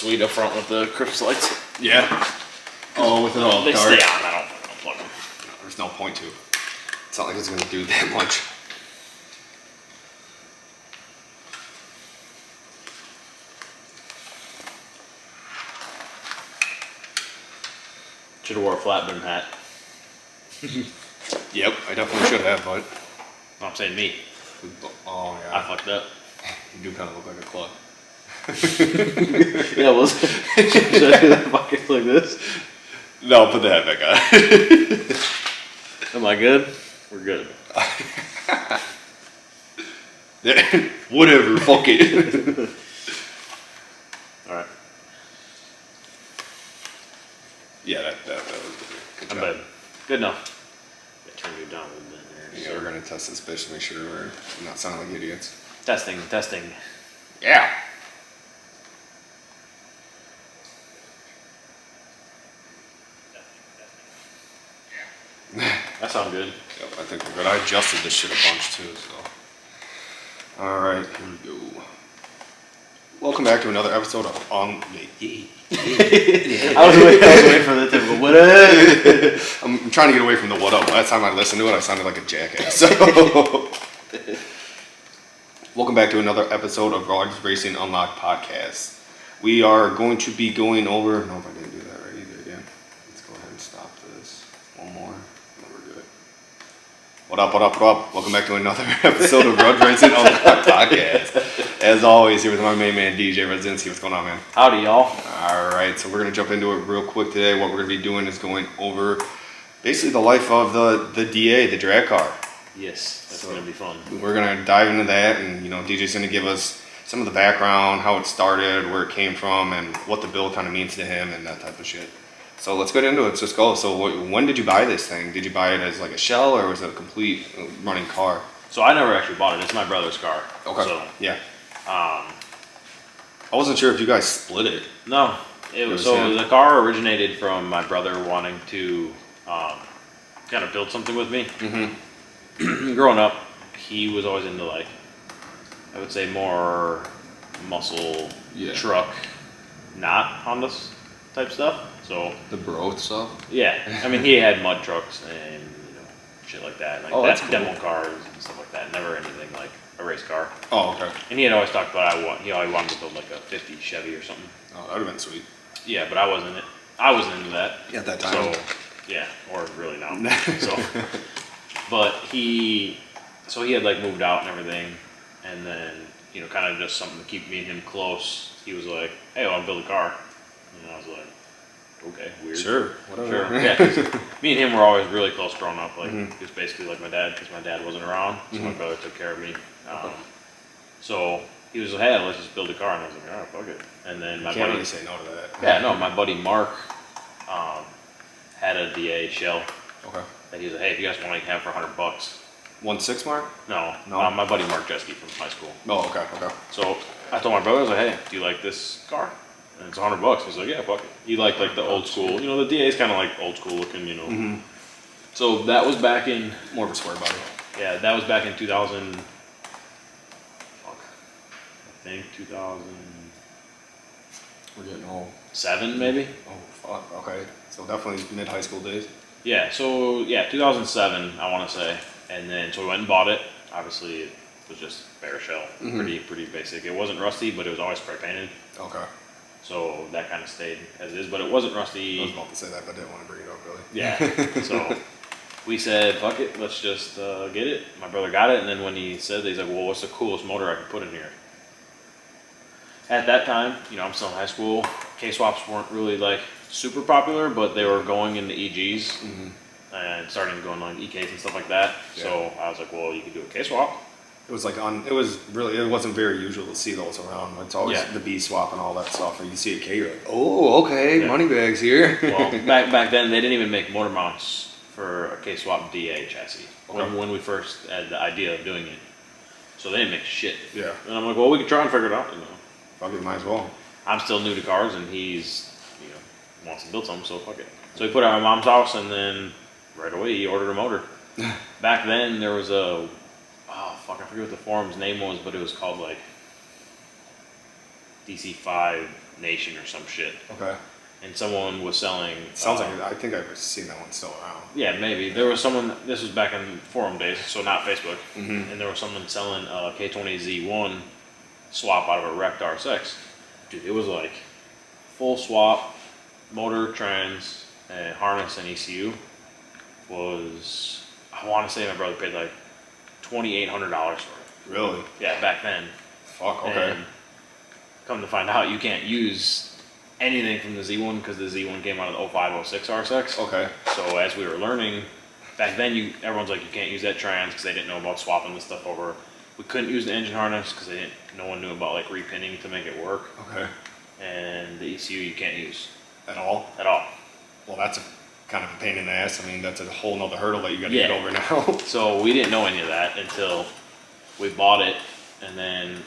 sweet up front with the Christmas lights. Yeah. Oh, with it all They dark. stay on. I don't plug them. There's no point to. It's not like it's gonna do that much. Should have wore a flat brim hat. Yep, I definitely should have, but. No, I'm saying me. Oh I yeah. fucked up. You do kind of look like a club. Yeah, well, should I do that bucket like this? No, put the hat back on. Am I good? We're good. Whatever, fuck it. Alright. Yeah, that was good. I'm job. good. Good enough. I turn you down a little bit there. Yeah, we're gonna test this bitch to make sure we're not sounding like idiots. Testing. Yeah. That sounds good. Yep, I think we're good. I adjusted this shit a bunch too, so. Alright, here we go. Welcome back to another episode of I was waiting for the typical what up. I'm trying to get away from the what up. Last time I listened to it, I sounded like a jackass. So. Welcome back to another episode of Rudz Racing Unlocked Podcast. We are going to be going over. No, if I didn't do that right either again. Let's go ahead and stop this. One more. And we're good. What up? Welcome back to another episode of Rudz Racing Unlocked Podcast. As always, here with my main man, DJ Rudzinski. What's going on, man? Howdy, y'all. Alright, so we're going to jump into it real quick today. What we're going to be doing is going over basically the life of the DA, the drag car. Yes, that's So, going to be fun. We're going to dive into that, and DJ's going to give us some of the background, how it started, where it came from, and what the build kind of means to him, and that type of shit. So let's get into it. Let's just go. So when did you buy this thing? Did you buy it as like a shell, or was it a complete running car? So I never actually bought it. It's my brother's car. Okay. So, Yeah. I wasn't sure if you guys split it. no, the car originated from my brother wanting to kind of build something with me. Mm-hmm. Growing up, he was always into I would say more muscle truck, not Honda type stuff. So The bro stuff? yeah, I mean he had mud trucks and shit like that, Oh, that's cool. demo cars and stuff like that. Never anything like a race car. Oh, okay. And he had always talked about he always wanted to build like a 50 Chevy or something. Oh, that would have been sweet. Yeah, but I wasn't into that. At that time. So yeah, or really now. So, but he had like moved out and everything, and then kind of just something to keep me and him close. He was like, "Hey, I want to build a car," and I was like, "Okay, weird." Sure, whatever. Sure. Yeah, 'cause me and him were always really close growing up. Like he was basically like my dad because my dad wasn't around, so my brother took care of me. So he was like, "Hey, let's just build a car," and I was like, "All right, fuck it." And then my Can't buddy, really say no to that. yeah, no, my buddy Mark had a DA shell Okay. that he was like, "Hey, if you guys want to have for $100." 1.6 mark? No, No. my buddy Mark Jeske from high school. Oh, okay. So I told my brother, I was like, "Hey, do you like this car?" And it's $100. He's like, "Yeah, fuck it." He liked the old school. The DA is kind of like old school looking. Mm-hmm. So that was back in More of a square body. 2000. Fuck, I think 2007 We're getting old. maybe. Oh, fuck. Okay. So definitely mid-high school days. Yeah. So 2007, I want to say, and then so we went and bought it. Obviously, it was just bare shell, pretty basic. It wasn't rusty, but it was always spray painted. Okay. So that kind of stayed as is, but it wasn't rusty. I was about to say that, but didn't want to bring it up really. Yeah. So we said, fuck it, let's just get it. My brother got it, and then when he said that, he's like, well, what's the coolest motor I can put in here? At that time, I'm still in high school. K-swaps weren't really like super popular, but they were going into EGs and starting going on EKs and stuff like that. Yeah. So I was like, well, you could do a K-swap. It was it wasn't very usual to see those around. It's always the B swap and all that stuff. And you see a K, you're like, oh, okay, money bags here. Well, back then, they didn't even make motor mounts for a K-swap DA chassis when we first had the idea of doing it. So they didn't make shit. Yeah. And I'm like, well, we could try and figure it out. Probably might as well. I'm still new to cars, and he's wants to build something, so fuck it. So he put it at my mom's house, and then right away he ordered a motor. Back then there was I forget what the forum's name was, but it was called like DC5 Nation or some shit. Okay. And someone was selling. Sounds like I think I've seen that one still around. Yeah, maybe. There was someone, this was back in forum days, so not Facebook, Mm-hmm. and there was someone selling a K20Z1 swap out of a wrecked RSX. Dude, it was like full swap, motor, trans, and harness, and ECU. Was, I want to say my brother paid like $2,800 for it. Really? Yeah, back then. Fuck. Okay. And come to find out, you can't use anything from the Z1 because the Z1 came out of the 0506 RSX. Okay. So as we were learning, back then everyone's like, you can't use that trans because they didn't know about swapping this stuff over. We couldn't use the engine harness because no one knew about like repinning to make it work. Okay. And the ECU you can't use At all? at all. Well, that's a kind of a pain in the ass. I mean, that's a whole nother hurdle that you got to Yeah. get over now. So we didn't know any of that until we bought it, and then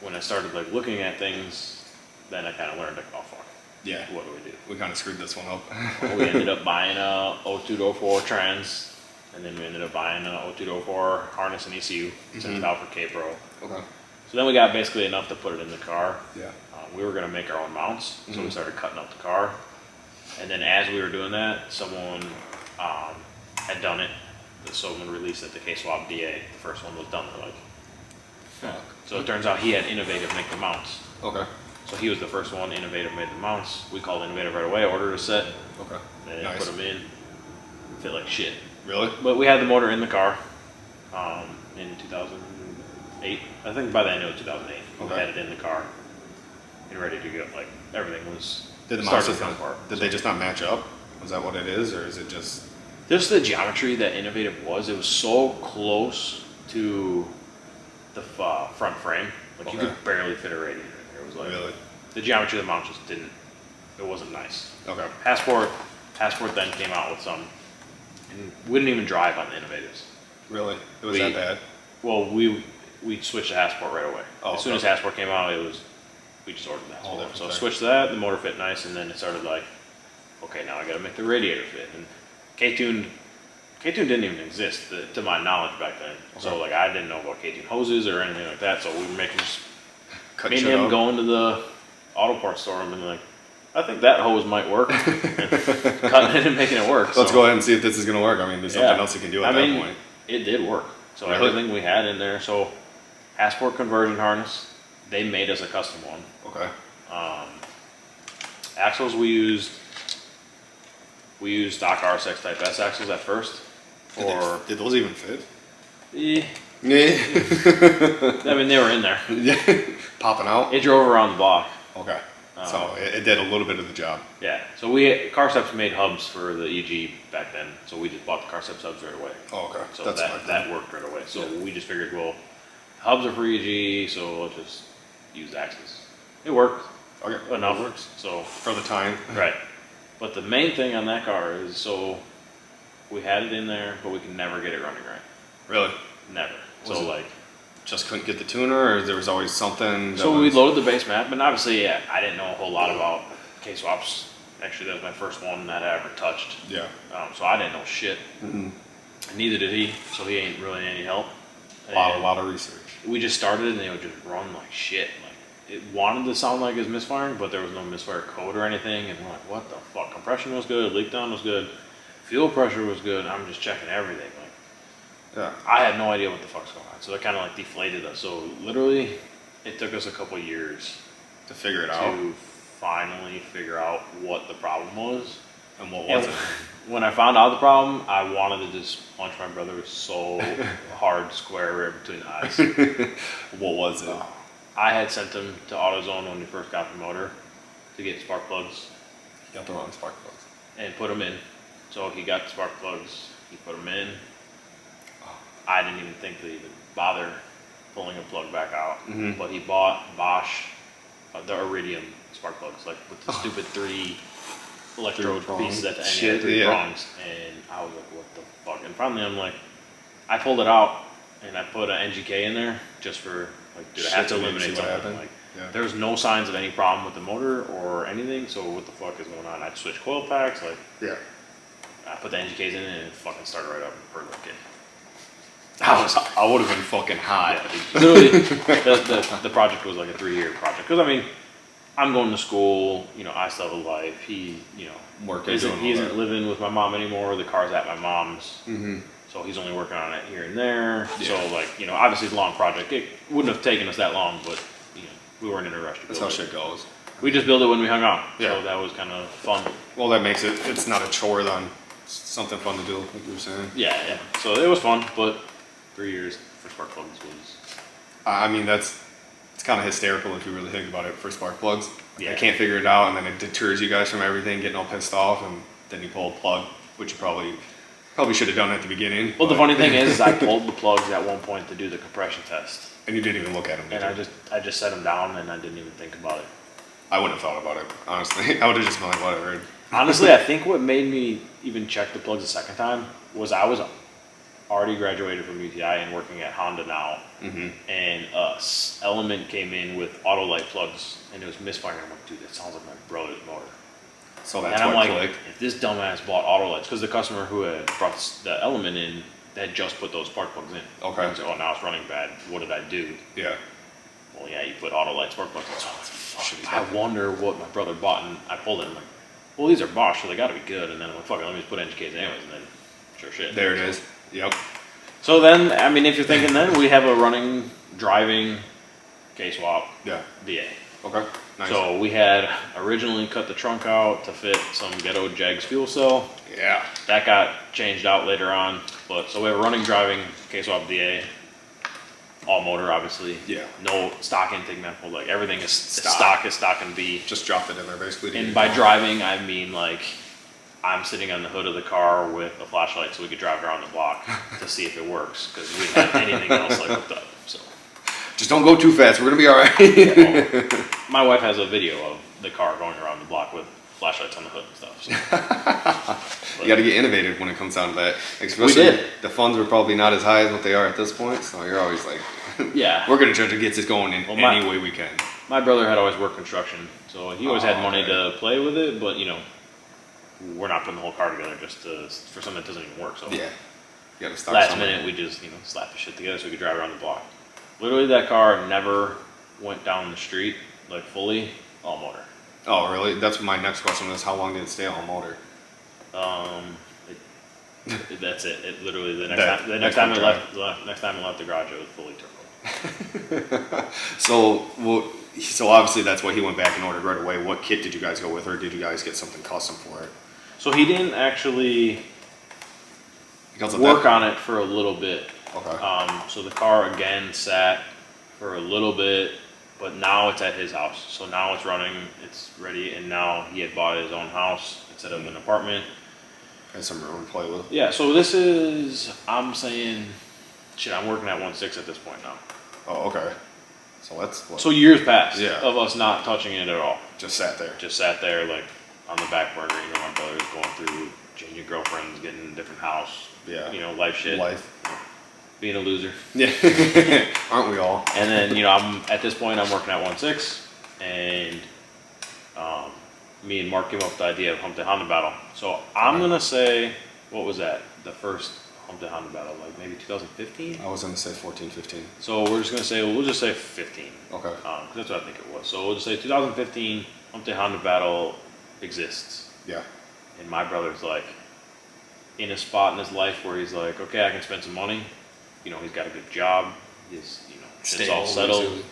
when I started like looking at things, then I kind of learned like, oh fuck, Yeah. what do we do? We kind of screwed this one up. Well, we ended up buying a 0204 trans, and then we ended up buying a 0204 harness and ECU, sent it out for K-Pro. Okay. So then we got basically enough to put it in the car. Yeah. We were going to make our own mounts, so we started cutting up the car. And then as we were doing that, someone had done it. Someone released it, the K-Swap DA. The first one was done. They're like, Fuck. so it turns out he had Innovative make the mounts. Okay. So he was the first one. Innovative made the mounts. We called Innovative right away, ordered a set, Okay. and Nice. put them in. Fit like shit. Really? But we had the motor in the car in 2008. I think by the end of 2008, we Okay. had it in the car and ready to go. Like everything was Did the starting mounts to come apart. did they just not match up? Was that what it is, or is it just? Just the geometry that Innovative was, it was so close to the front frame. Like you Okay. could barely fit a radiator in there. It was like Really? the geometry of the mount just didn't. It wasn't nice. Okay. Passport then came out with some, and we didn't even drive on the Innovatives. Really? It was We- that bad? Well, we switched to Passport right away. Oh, As soon as okay. Passport came out, we just ordered that. Whole different So thing. switched to that, the motor fit nice, and then it started like, okay, now I got to make the radiator fit. And K-Tune didn't even exist to my knowledge back then. So Okay. like I didn't know about K-Tune hoses or anything like that. So we were making just Cut me and shit him up? going to the auto parts store and being like, I think that hose might work. And cutting it and making it work. Let's So, go ahead and see if this is gonna work. I mean, there's something yeah. else you can do at that point. It did work. So Really? everything we had in there. So Passport conversion harness, they made us a custom one. Okay. Axles we used stock RSX Type S axles at first. Did those even fit? Eh, Yeah. I mean, they were in there. Popping out. It drove around the block. Okay. So it did a little bit of the job. Yeah. So Carceps made hubs for the EG back then. So we just bought the Carceps hubs right away. Oh, okay. So That's fine. that worked right away. So Yeah. we just figured, well, hubs are for EG, so let's just use axles. It worked Okay. enough. It works So for the time. right. But the main thing on that car is, so we had it in there, but we could never get it running right. Really? Never. Was So it- like, Just couldn't get the tuner, or there was always something. That so we was- loaded the base map, and obviously, yeah, I didn't know a whole lot about K-swaps. Actually, that was my first one that I ever touched. Yeah. So I didn't know shit. Mhm. Neither did he, so he ain't really any help. A lot And of research. we just started and it would just run like shit. Like it wanted to sound like it was misfiring, but there was no misfire code or anything. And we're like, what the fuck? Compression was good, leak down was good, fuel pressure was good. I'm just checking everything. Like Yeah. I had no idea what the fuck's going on. So that kind of like deflated us. So literally, it took us a couple years To figure it out. to finally figure out what the problem was. And what was And when I found out the problem, I wanted to just punch my brother so hard, square right between the eyes. it? What was it? I had sent him to AutoZone when he first got the motor to get spark plugs You got the wrong spark plugs. and put them in. So he got the spark plugs, he put them in. I didn't even think to even bother pulling a plug back out. Mhm. But he bought Bosch, the Iridium spark plugs, like with the stupid three electrode prongs. pieces at the end, Shit, three yeah. prongs. And I was like, what the fuck? And finally I'm like, I pulled it out and I put an NGK in there just for, like, dude, I have Shit, to to eliminate see what something. happened. Like, Yeah. there was no signs of any problem with the motor or anything, so what the fuck is going on? I'd switch coil packs, like, Yeah. I put the NGKs in and it fucking started right up and purred like it. I would have been fucking hot. Yeah, literally, the project was like a 3-year project. Because, I mean, I'm going to school. You know, I still have a life. He, you know, Working, he doing all isn't that. living with my mom anymore. The car's at my mom's. Mm-hmm. So he's only working on it here and there. Yeah. So like, you know, obviously it's a long project. It wouldn't have taken us that long, but you know, we weren't in a rush to That's build how it. shit goes. We just built it when we hung out. Yeah. So that was kind of fun. Well, that makes it's not a chore then. It's something fun to do, like you were saying. Yeah, yeah. So it was fun, but 3 years for spark plugs was. I mean, it's kind of hysterical if you really think about it for spark plugs. Yeah. I can't figure it out, and then it deters you guys from everything, getting all pissed off, and then you pull a plug, which you probably should have done at the beginning. Well, the but- funny thing is I pulled the plugs at one point to do the compression test, And you didn't even look at them, did and you? I just set them down and I didn't even think about it. I wouldn't have thought about it, honestly. I would have just been like, whatever. Honestly, I think what made me even check the plugs a second time was I was already graduated from UTI and working at Honda now, Mm-hmm. and Element came in with auto light plugs, and it was misfiring. I'm like, dude, that sounds like my brother's motor. So that's And I'm what like, clicked. if this dumbass bought auto lights, because the customer who had brought the Element in had just put those spark plugs in. Okay. And so, oh, now it's running bad. What did I do? Yeah. Well, yeah, you put auto light spark plugs in. So Should be I wonder what my brother bought, and I pulled it. I'm like, well, these are Bosch, so they got to be good. And then I'm like, fuck it, let me just put engine Ks anyways, and then sure shit. There it is. Yep. So then, I mean, if you're thinking, then we have a running, driving K swap Yeah. DA. Okay. Nice. So we had originally cut the trunk out to fit some ghetto Jags fuel cell. yeah. That got changed out later on, but so we have a running, driving K swap DA, all motor, obviously. Yeah. No stock intake manifold, like everything is Stock. stock and be. Just dropped it in there, basically. And by driving, I mean like I'm sitting on the hood of the car with a flashlight so we could drive around the block to see if it works, because we didn't have anything else like hooked up. So Just don't go too fast. We're gonna be all right. yeah, well, my wife has a video of the car going around the block with flashlights on the hood and stuff. So. You got to get innovative when it comes down to that. Especially did. The funds are probably not as high as what they are at this point, so you're always like, Yeah. we're gonna try to get this going in Well, any way we can. My brother had always worked construction, so he always had money okay. to play with it, but you know, we're not putting the whole car together just for something that doesn't even work. So Yeah. You got to start last somewhere. minute, we just, you know, slapped the shit together so we could drive around the block. Literally, that car never went down the street, like fully, all motor. Oh, really? That's my next question is how long did it stay on motor? That's it. It literally the That- next that time it quick left the garage, it was fully turbo. So obviously that's why he went back and ordered right away. What kit did you guys go with, or did you guys get something custom for it? So he didn't actually Because of work that? on it for a little bit. Okay. So the car again sat for a little bit, but now it's at his house. So now it's running, it's ready, and now he had bought his own house instead of an apartment. Has some room to play with. Yeah, so this is, I'm saying, shit, I'm working at 1.6 at this point now. Oh, okay. So that's what, So years passed Yeah. of us not touching it at all. just sat there. Just sat there like on the back burner. You know, my brother's going through changing girlfriends, getting a different house. Yeah. You know, life shit. Life. Being a loser. Yeah. Aren't we all? And then, you know, at this point, I'm working at 1.6, and me and Mark came up with the idea of Hump Day Honda Battle. So I'm Okay. gonna say, what was that? The first Hump Day Honda Battle, like maybe 2015. I was gonna say 14, 15. So we're just gonna say, we'll just say 15, Okay. because that's what I think it was. So we'll just say 2015 Hump Day Honda Battle exists, Yeah. and my brother's like in a spot in his life where he's like, okay, I can spend some money. You know, he's got a good job. He's, you know, it's all Stable, settled. basically.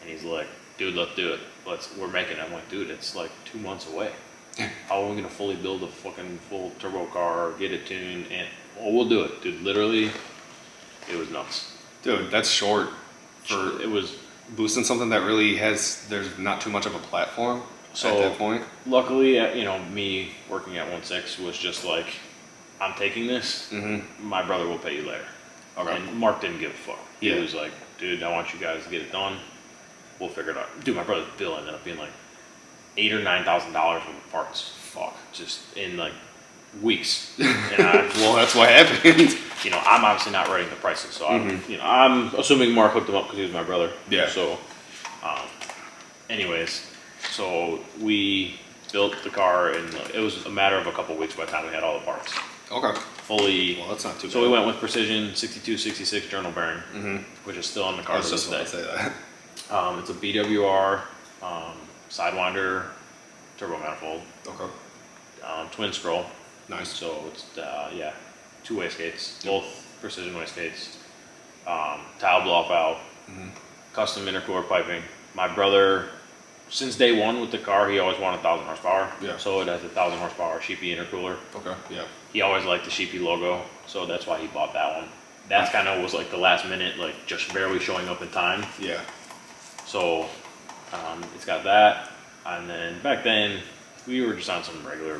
And he's like, dude, let's do it. We're making it. I'm like, dude, it's like 2 months away. How are we gonna fully build a fucking full turbo car, get it tuned, and we'll do it, dude. Literally, it was nuts. Dude, that's short for It was. boosting something that really there's not too much of a platform So at that point. luckily, you know, me working at 1.6 was just like, I'm taking this. Mm-hmm. My brother will pay you later. Okay. And Mark didn't give a fuck. He Yeah. was like, dude, I want you guys to get it done. We'll figure it out. Dude, my brother's bill ended up being like $8,000 or $9,000 worth of parts. Fuck, just in like weeks. And Well, that's what happened. you know, I'm obviously not writing the prices, so Mm-hmm. I'm assuming Mark hooked him up because he was my brother. Yeah. So, anyways, so we built the car, and it was a matter of a couple weeks by the time we had all the parts Okay. fully. Well, that's not too bad. So we went with Precision 6266 journal bearing, Mm-hmm. which is still on the I car was to this just about day. to say that. It's a BWR Sidewinder, turbo manifold, Okay. twin scroll. Nice. So it's yeah, 2 wastegates, both precision wastegates, tile blow off valve, custom intercooler piping. My brother, since day one with the car, he always wanted 1,000 horsepower. Yeah. So it has a 1,000 horsepower Sheepy intercooler. Okay. Yeah. He always liked the Sheepy logo, so that's why he bought that one. That's kind of was like the last minute, like just barely showing up in time. Yeah. So it's got that, and then back then we were just on some regular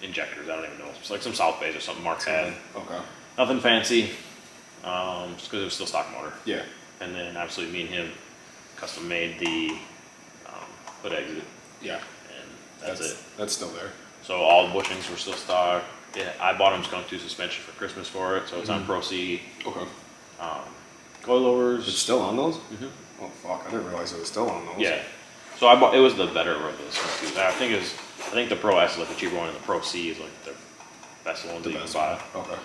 injectors. I don't even know, it's like some South Bays or something Mark had. Okay. Nothing fancy, just because it was still stock motor. Yeah. And then obviously me and him custom made the hood exit, Yeah. and that's it. That's still there. So all the bushings were still stock. Yeah, I bought him Skunk 2 suspension for Christmas for it, so it's on Pro C. Okay. Coilovers. It's still on those? Mhm. Oh fuck! I didn't realize it was still on those. Yeah. So I bought. It was the better of the Skunk 2s. I think the Pro S is like the cheaper one, and the Pro C is like the best one that you can buy. Okay.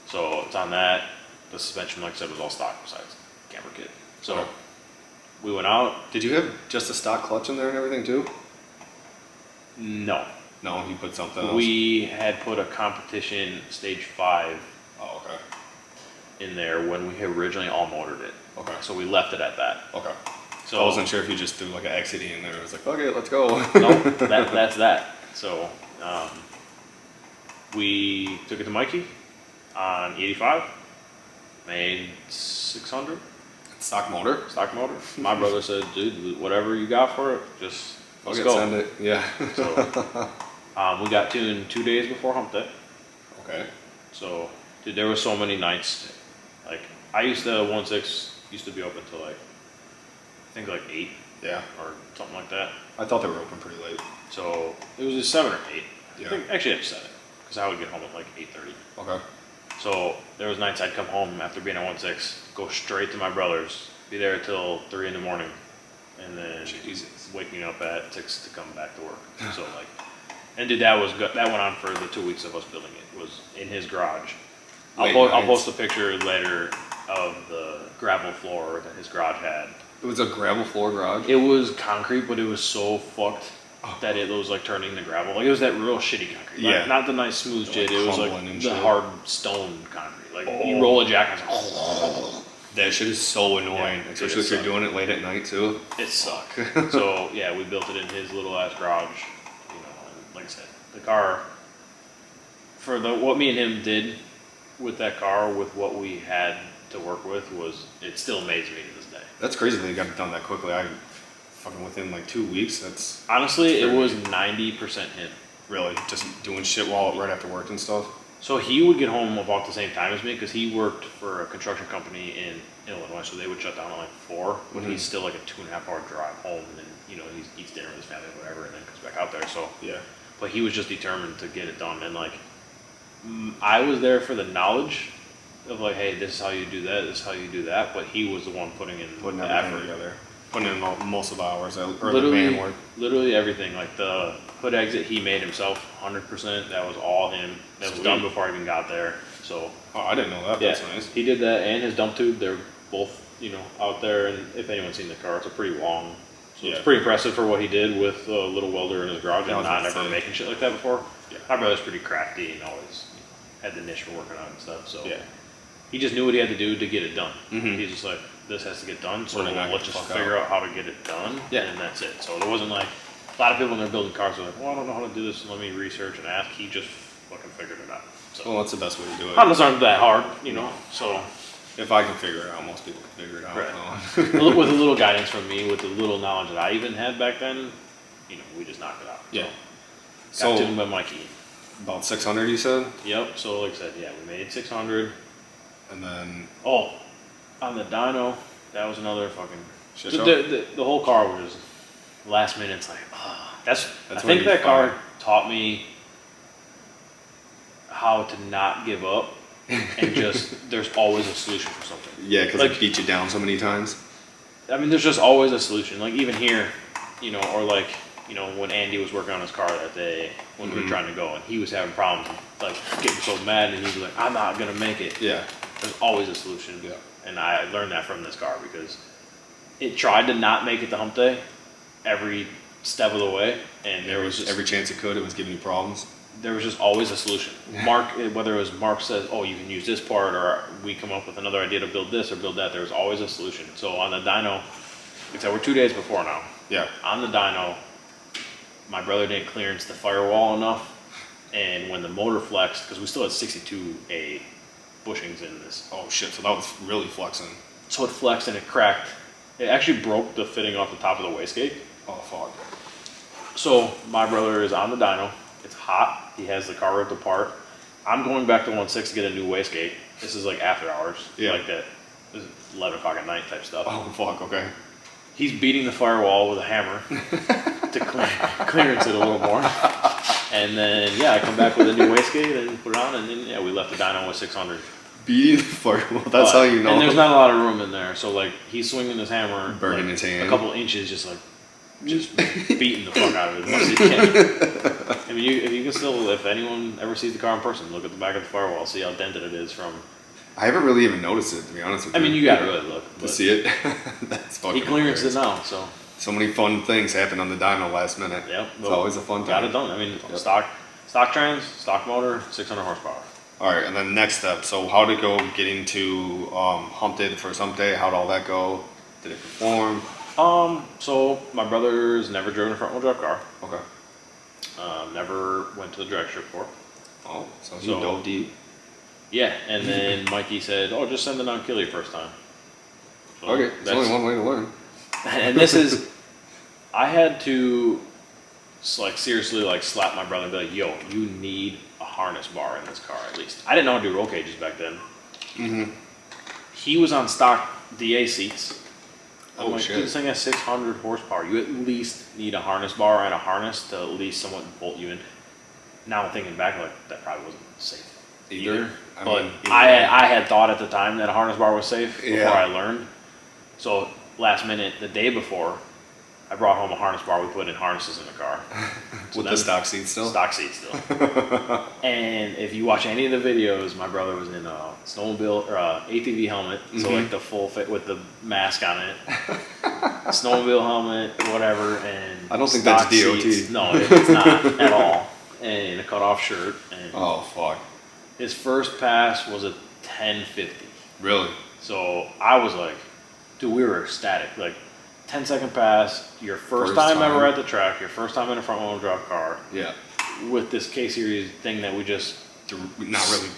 So it's on that. The suspension, like I said, was all stock besides camber kit. So Okay. we went out. Did you have just a stock clutch in there and everything too? No, No, you put something else. we had put a competition stage 5 Oh, okay. in there when we had originally all motored it. Okay. So we left it at that. Okay. So I wasn't sure if you just threw like an XCD in there. I was like, okay, let's go. no, that's that. So we took it to Mikey on 85, made 600 Stock motor. stock motor. My brother said, dude, whatever you got for it, just let's go. Send it. Yeah. So we got tuned 2 days before hump day. Okay. So dude, there was so many nights. Like I used to 1.6 used to be open till like I think like 8 Yeah. or something like that. I thought they were open pretty late. So it was a 7 or 8. Yeah. I think actually it was 7 because I would get home at like 8:30. Okay. So there was nights I'd come home after being at 1.6, go straight to my brother's, be there till 3 in the morning, and then Jesus. waking up at 6 to come back to work. So like, and dude, that was good. That went on for the 2 weeks of us building it. It was in his garage. Late I'll nights. post a picture later of the gravel floor that his garage had. It was a gravel floor garage. It was concrete, but it was so fucked that it was like turning to gravel. Like it was that real shitty concrete. Yeah. Not the nice smooth Like shit. It was like crumbling and the shit. hard stone concrete. Like you roll a jack and it's like, That shit is so annoying, Yeah, especially it if you're sucked. doing it late at night too. it sucked. So yeah, we built it in his little ass garage. You know, and like I said, the car for what me and him did with that car, with what we had to work with, was it still amazes me to this day. That's crazy that they got it done that quickly. I fucking within like 2 weeks. That's Honestly, That's it was crazy. 90% him. really just doing shit while right after work and stuff. So he would get home about the same time as me because he worked for a construction company in Illinois, so they would shut down at like 4, but he's still like a 2.5 hour drive home, and then he eats dinner with his family, whatever, and then comes back out there. So, Yeah. but he was just determined to get it done, and like I was there for the knowledge of like, hey, this is how you do that, this is how you do that, but he was the one putting in Putting the everything effort. together. Putting in most of the hours or the man work. Literally everything. Like the hood exit, he made himself 100%. That was all him. That was Sweet. done before I even got there. So Oh, I didn't know that. yeah, That's nice. he did that, and his dump tube. They're both out there. And if anyone's seen the car, it's a pretty long. So Yeah. it's pretty impressive for what he did with a little welder in his garage Yeah, I and was not gonna ever say. making shit like that before. Yeah. My brother's pretty crafty and always had the niche for working on it and stuff. So Yeah. he just knew what he had to do to get it done. Mhm. He's just like, this has to get done, so We're gonna knock let's it the just fuck figure out how to get it done, Yeah. and that's it. So there wasn't like, a lot of people when they're building cars are like, well, I don't know how to do this, let me research and ask. He just fucking figured it out. So Well, that's the best way to do it. Hondas aren't that hard, so If I can figure it out, most people can figure it out. Right. though. with a little guidance from me, with the little knowledge that I even had back then, we just knocked it out. Yeah. So, got So tuned by Mikey. about 600, you said, Yep, so like I said, yeah, we made 600. and then Oh, on the dyno, that was another fucking. Shit The, show? the whole car was last minute. It's like, That's I when think you that car fire. taught me how to not give up and just there's always a solution for something. Yeah, because Like- it beat you down so many times. I mean, there's just always a solution. Like even here, or like when Andy was working on his car that day when we were trying to go, and he was having problems, like getting so mad, and he was like, "I'm not gonna make it." Yeah. There's always a solution. Yeah. And I learned that from this car because it tried to not make it to hump day every step of the way, and there was just every chance it could, it was giving you problems. there was just always a solution. Mark, whether it was Mark says, "Oh, you can use this part," or we come up with another idea to build this or build that, there was always a solution. So on the dyno, except we're 2 days before now. Yeah. On the dyno, my brother didn't clearance the firewall enough, and when the motor flexed, because we still had 62A bushings in this, Oh shit! So that was really flexing. so it flexed and it cracked. It actually broke the fitting off the top of the wastegate. Oh fuck. So my brother is on the dyno. It's hot. He has the car ripped apart. I'm going back to 1.6 to get a new wastegate. This is like after hours. Yeah. Like that. This is 11 o'clock at night type stuff. Oh fuck. Okay. He's beating the firewall with a hammer to clearance it a little more. And then, yeah, I come back with a new wastegate and put it on. And then, yeah, we left the dyno with 600. Beating the firewall. That's how you know. And there's not a lot of room in there. So, like, he's swinging his hammer. Burning like, his hand. A couple inches, just beating the fuck out of it as much as he can. I mean, if you can still, if anyone ever sees the car in person, look at the back of the firewall, see how dented it is from. I haven't really even noticed it, to be honest with you. I mean, you gotta really look. To see it. That's fucking He clearanced it hilarious. now, so. So many fun things happen on the dyno last minute. Yep. It's always a fun time. Got it done. I mean, Yep. stock trans, stock motor, 600 horsepower. All right, and then next step. So how did it go getting to hump day, the first hump day? How'd all that go? Did it perform? So my brother's never driven a front wheel drive car. Okay. Never went to the drag strip before. Oh, so he So- dove deep. Yeah, and then Mikey said, "Oh, just send it on kill your first time." So Okay, there's only one way to learn. And this is, I had to, like, seriously, like, slap my brother and be like, "Yo, you need a harness bar in this car at least." I didn't know how to do roll cages back then. Mm-hmm. He was on stock DA seats. I'm Oh, like, shit. dude, this thing has 600 horsepower. You at least need a harness bar and a harness to at least somewhat bolt you in. Now I'm thinking back, like, that probably wasn't safe either. But I had thought at the time that a harness bar was safe before Yeah. I learned. So last minute, the day before, I brought home a harness bar. We put in harnesses in the car. With the stock seats still? Stock seats still. And if you watch any of the videos, my brother was in a snowmobile or a ATV helmet, so like the full fit with the mask on it, snowmobile helmet, whatever, and I don't think stock that's DOT. seats. No, it's not at all. And a cutoff shirt. And Oh, fuck. his first pass was a 1050. Really? So I was like, dude, we were ecstatic. Like, 10-second pass, your first First time ever time. at the track, your first time in a front wheel drive car, Yeah. with this K series thing that we just, Not really.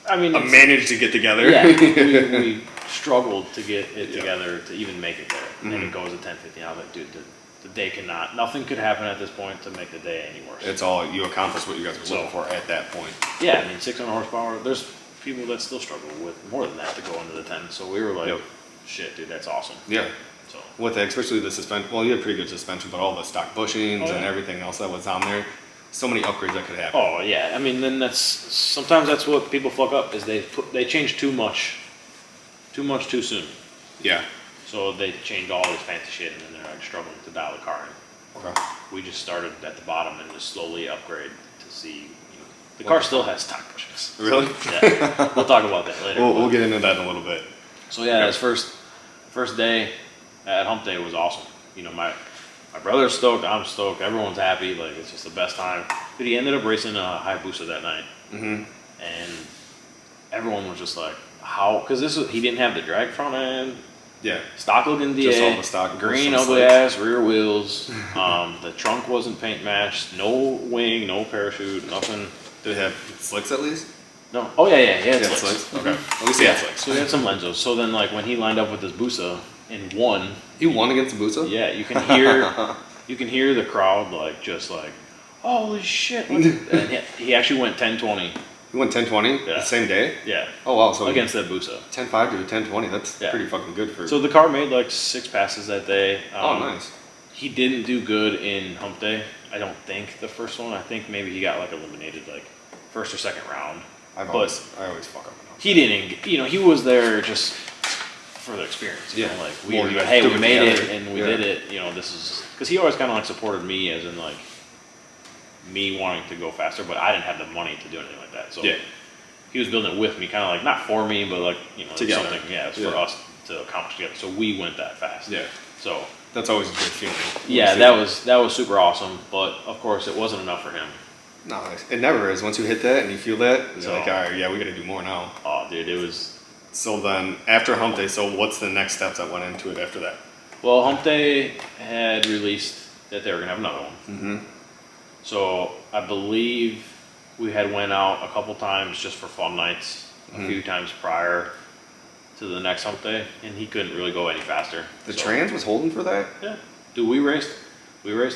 I mean, it's- Managed to get together. yeah, we struggled to get it Yeah. together to even make it there. And it goes at 1050. I was like, dude, the day cannot, nothing could happen at this point to make the day any worse. It's all, you accomplished what you guys were looking for at that point. Yeah, I mean, 600 horsepower, there's people that still struggle with more than that to go into the 10. So we were like, Yep. shit, dude, that's awesome. Yeah. So, With that, especially the suspension, well, you had pretty good suspension, but all the stock bushings Oh, and yeah. everything else that was on there, so many upgrades that could happen. oh yeah, I mean, then sometimes that's what people fuck up is they change too much too soon. Yeah. So they change all this fancy shit and then they're like struggling to dial the car in. Okay. We just started at the bottom and just slowly upgrade to see. The car still has stock bushings. Really? Yeah, we'll talk about that later. We'll get into that in a little bit. So yeah, his first day at Hump Day was awesome. You know, my brother's stoked, I'm stoked, everyone's happy. Like, it's just the best time. But he ended up racing a Hayabusa that night, Mm-hmm. and everyone was just like, "How?" Because he didn't have the drag front end. Yeah. Stock looking DA, Just all the stock, green some ugly slicks. ass rear wheels. The trunk wasn't paint matched. No wing, no parachute, nothing. Did it have slicks at least? No. Oh yeah, he had Yeah, slicks. slicks. Okay. At least he had slicks. So he had some Lenzos. So then, like, when he lined up with his Busa and won, He won against Busa? yeah, you can hear the crowd like just like, holy shit! And he actually went 10-20. He won 10-20 Yeah. the same day? Yeah. Oh, wow. So Against that Busa. 10-5 to a 10-20. That's Yeah. pretty fucking good for... So the car made like 6 passes that day. oh, nice. He didn't do good in Hump Day. I don't think the first one. I think maybe he got like eliminated like first or second round. I But always fuck up. he didn't. You know, he was there just for the experience. You Yeah. know, like More we like hey, do we it made it together. and we Yeah. did it. You know, this is because he always kind of like supported me as in like me wanting to go faster, but I didn't have the money to do anything like that. So Yeah. he was building it with me, kind of like not for me, but like, you know, Together. something. Yeah, it's Yeah. for us to accomplish together. So we went that fast. Yeah. So That's always a good feeling. Yeah, that was super awesome. But of course, it wasn't enough for him. No, it never is. Once you hit that and you feel that, it's No. like, all right, yeah, we got to do more now. Oh, dude, it was. So then, after hump day, so what's the next steps that went into it after that? Well, hump day had released that they were gonna have another one. Mm-hmm. So I believe we had went out a couple times just for fun nights, a few times prior to the next hump day, and he couldn't really go any faster. The trans was holding for that? Yeah, dude, we raced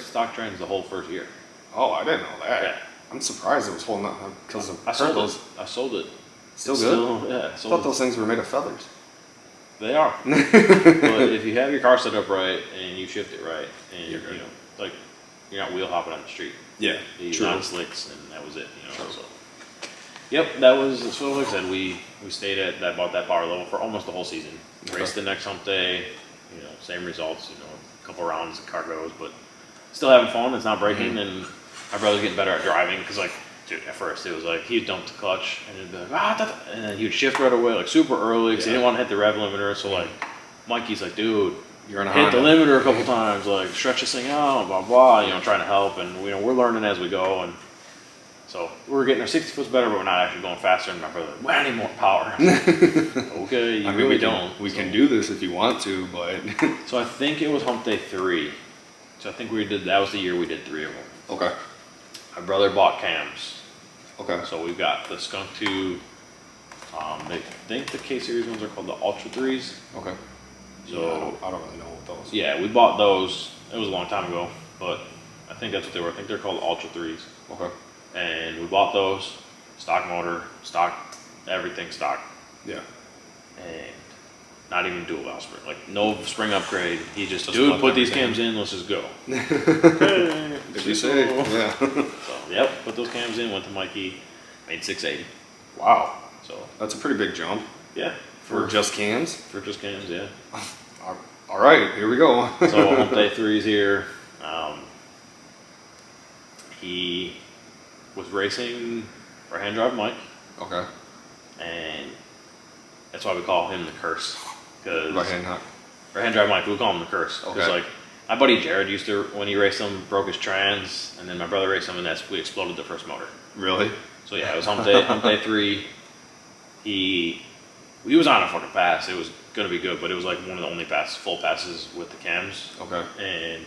stock trans the whole first year. Oh, I didn't know that. Yeah. I'm surprised it was holding up because of I sold purples. it. I sold it. Still It's good? yeah, I sold thought it. those things were made of feathers. They are. But if you have your car set up right and you shift it right, and You're good. you know, like you're not wheel hopping on the street. Yeah, You true. non slicks, and that was it. You know. True. So, yep, that was so. Like I said, we stayed at about that power level for almost the whole season. Okay. Raced the next hump day. You know, same results. You know, a couple rounds of car goes, but still having fun. It's not breaking, and my brother's getting better at driving because like. Dude, at first it was like he'd dump the clutch and it'd be like and then he'd shift right away like super early because he didn't want to hit the rev limiter. So like Mikey's like, dude, You're on a hit the Honda. limiter a couple times, like stretch this thing out, blah blah. You know, trying to help, and you know we're learning as we go, and so we're getting our 60 foot's better, but we're not actually going faster. And my brother's like, well, I need more power. Okay, you I mean, really we can, don't. We So- can do this if you want to, but So I think it was hump day 3. So I think that was the year we did 3 of them. okay, My brother bought cams. okay, So we've got the Skunk 2. They think the K Series ones are called the Ultra 3s. okay. So Yeah, I don't really know what those. yeah, we bought those. It was a long time ago, but I think that's what they were. I think they're called Ultra 3s. Okay. And we bought those. Stock motor, stock, everything stock. Yeah. And not even dual valve spring. Like no spring upgrade. He just, Just dude, left put these everything. cams in, let's just go. Okay, Did you say? so- Yeah. So, yep, put those cams in, went to Mikey, made 680. Wow, So, that's a pretty big jump yeah. for just cans. For just cams, yeah. All right, here we go. So, hump day 3's here. He was racing right hand drive Mike, Okay. and that's why we call him the curse. Cause Right hand hook. right hand drive Mike, we call him the curse. Because Okay. like my buddy Jared used to, when he raced them, broke his trans, and then my brother raced them, and we exploded the first motor. Really? So yeah, it was hump day 3. He was on a fucking pass. It was gonna be good, but it was like one of the only full passes with the cams. Okay. And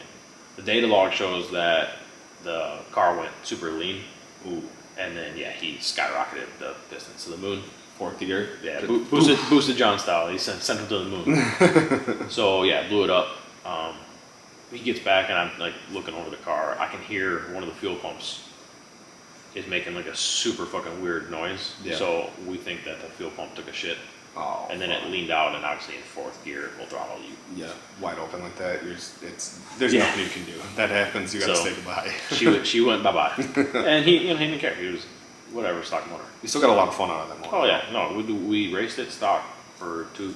the data log shows that the car went super lean. Ooh. And then yeah, he skyrocketed the distance to the moon. Fourth gear. Yeah, boosted John style. He sent him to the moon. So yeah, blew it up. He gets back and I'm like looking over the car. I can hear one of the fuel pumps is making like a super fucking weird noise. Yeah. So we think that the fuel pump took a shit, Oh. and then it leaned out, and obviously in 4th gear it will throttle you. Yeah, wide open like that. There's Yeah. nothing you can do. That happens. You gotta So- say goodbye. She went bye bye, and he didn't care. He was whatever, stock motor. You still got a lot of fun out of that motor. Oh yeah, no, we raced it stock for two